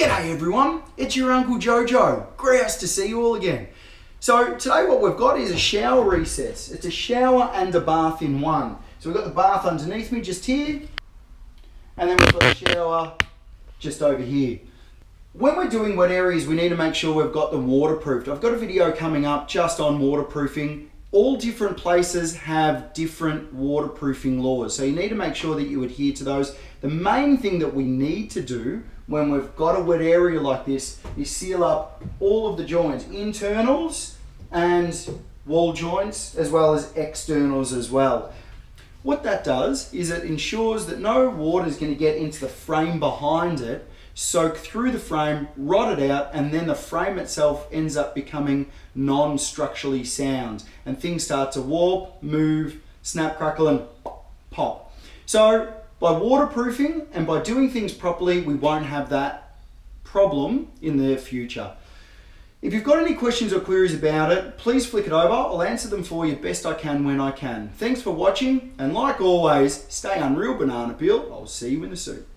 G'day everyone, it's your Uncle Jojo. Grouse to see you all again. So today what we've got is a shower recess. It's a shower and a bath in one. So we've got the bath underneath me just here, and then we've got the shower just over here. When we're doing wet areas, we need to make sure we've got them waterproofed. I've got a video coming up just on waterproofing. All different places have different waterproofing laws, so you need to make sure that you adhere to those. The main thing that we need to do when we've got a wet area like this is seal up all of the joints, internals and wall joints, as well as externals as well. What that does is it ensures that no water is going to get into the frame behind it, soak through the frame, rot it out, and then the frame itself ends up becoming non-structurally sound and things start to warp, move, snap, crackle and pop. So by waterproofing and by doing things properly, we won't have that problem in the future. If you've got any questions or queries about it, please flick it over. I'll answer them for you best I can when I can. Thanks for watching, and like always, stay unreal banana peel. I'll see you in the soup.